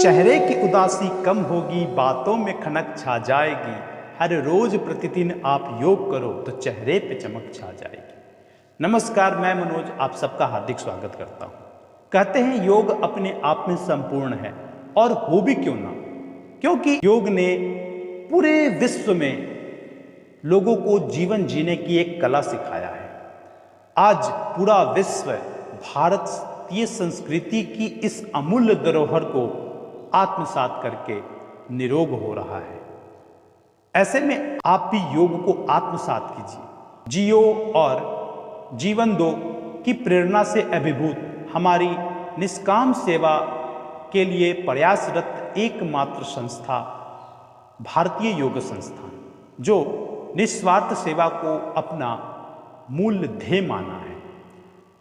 चेहरे की उदासी कम होगी, बातों में खनक छा जाएगी। हर रोज प्रतिदिन आप योग करो तो चेहरे पे चमक छा जाएगी। नमस्कार, मैं मनोज आप सबका हार्दिक स्वागत करता हूँ। कहते हैं योग अपने आप में संपूर्ण है, और हो भी क्यों ना, क्योंकि योग ने पूरे विश्व में लोगों को जीवन जीने की एक कला सिखाया है। आज पूरा विश्व भारतीय संस्कृति की इस अमूल्य धरोहर को आत्मसात करके निरोग हो रहा है। ऐसे में आप भी योग को आत्मसात कीजिए, जियो और जीवन दो की प्रेरणा से अभिभूत हमारी निष्काम सेवा के लिए प्रयासरत एकमात्र संस्था भारतीय योग संस्थान, जो निस्वार्थ सेवा को अपना मूल ध्येय माना है,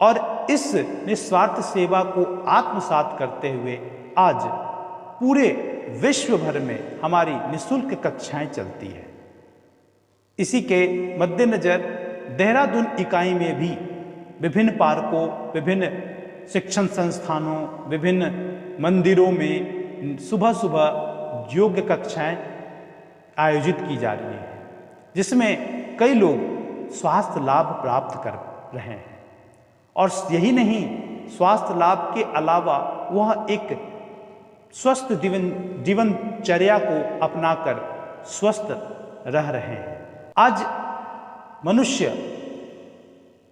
और इस निस्वार्थ सेवा को आत्मसात करते हुए आज पूरे विश्व भर में हमारी निःशुल्क कक्षाएं चलती है। इसी के मद्देनजर देहरादून इकाई में भी विभिन्न पार्कों, विभिन्न शिक्षण संस्थानों, विभिन्न मंदिरों में सुबह सुबह योग कक्षाएं आयोजित की जा रही हैं, जिसमें कई लोग स्वास्थ्य लाभ प्राप्त कर रहे हैं। और यही नहीं, स्वास्थ्य लाभ के अलावा वह एक स्वस्थ जीवनचर्या को अपनाकर स्वस्थ रह रहे हैं। आज मनुष्य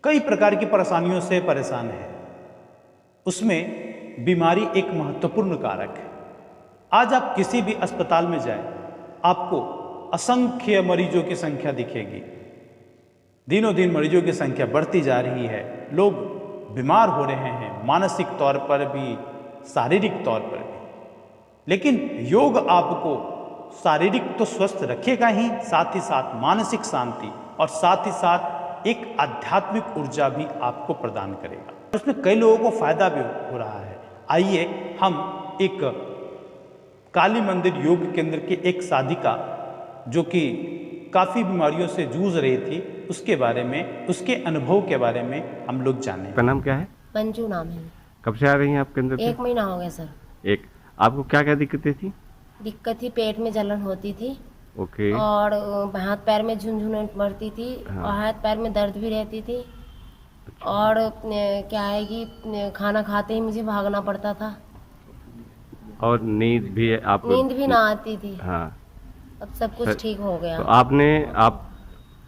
कई प्रकार की परेशानियों से परेशान है, उसमें बीमारी एक महत्वपूर्ण कारक है। आज आप किसी भी अस्पताल में जाएं, आपको असंख्य मरीजों की संख्या दिखेगी। दिनों दिन मरीजों की संख्या बढ़ती जा रही है। लोग बीमार हो रहे हैं, मानसिक तौर पर भी, शारीरिक तौर पर भी। लेकिन योग आपको शारीरिक तो स्वस्थ रखेगा ही, साथ ही साथ मानसिक शांति और साथ ही साथ एक आध्यात्मिक ऊर्जा भी आपको प्रदान करेगा। उसमें कई लोगों को फायदा भी हो रहा है। आइए हम एक काली मंदिर योग केंद्र की एक साधिका, जो कि काफ़ी बीमारियों से जूझ रही थी, उसके बारे में, उसके अनुभव के बारे में हम लोग जाने। आपका नाम क्या है? मंजू नाम है। कब से आ रही हैं आप केंद्र पे? 1 महीना हो गया सर। आपको क्या क्या दिक्कतें थी? दिक्कत थी, पेट में जलन होती थी। ओके। और हाथ पैर में झुनझुन बढ़ती थी। हाँ। और हाथ पैर में दर्द भी रहती थी। अच्छा। और क्या है कि खाना खाते ही मुझे भागना पड़ता था। और नींद भी ना आती थी। हाँ। अब सब कुछ ठीक हो गया। तो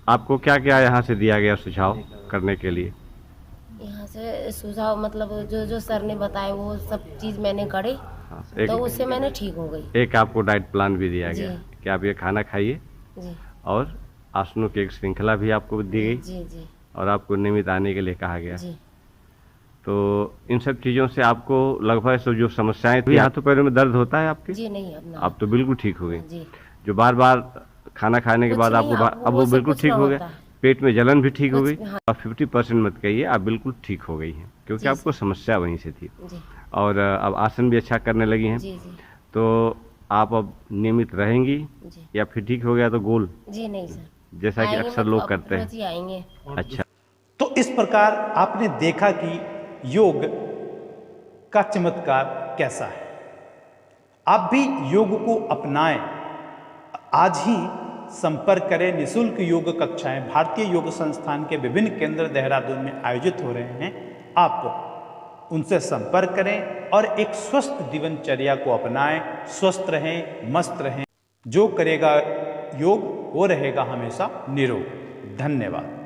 आपको क्या क्या यहाँ से दिया गया सुझाव करने के लिए? यहाँ से सुझाव मतलब जो सर ने बताया वो सब चीज़ मैंने करी। हाँ, तो उससे मैंने ठीक हो गई। एक आपको डाइट प्लान भी दिया गया कि आप ये खाना खाइए, और आसनों की एक श्रृंखला भी आपको दी गई। जी। और आपको नियमित आने के लिए कहा गया। जी। तो इन सब चीज़ों से आपको लगभग जो समस्याएं थी, हाथों पैरों में दर्द होता है आपके? जी नहीं, अब तो बिल्कुल ठीक हो गई। जी। जो बार बार खाना खाने के बाद आपको अब वो बिल्कुल ठीक हो गया। पेट में जलन भी ठीक हो गई। और 50% मत कहिए, आप बिल्कुल ठीक हो गई हैं, क्योंकि आपको समस्या वहीं से थी। और अब आसन भी अच्छा करने लगी हैं। तो आप अब नियमित रहेंगी, या फिर ठीक हो गया तो गोल? जी नहीं सर, जैसा कि अक्सर लोग करते हैं। आएंगे। अच्छा, तो इस प्रकार आपने देखा कि योग का चमत्कार कैसा है। आप भी योग को अपनाएं। आज ही संपर्क करें। निःशुल्क योग कक्षाएं भारतीय योग संस्थान के विभिन्न केंद्र देहरादून में आयोजित हो रहे हैं। आप उनसे संपर्क करें और एक स्वस्थ जीवनचर्या को अपनाएं। स्वस्थ रहें, मस्त रहें। जो करेगा योग वो रहेगा हमेशा निरोग। धन्यवाद।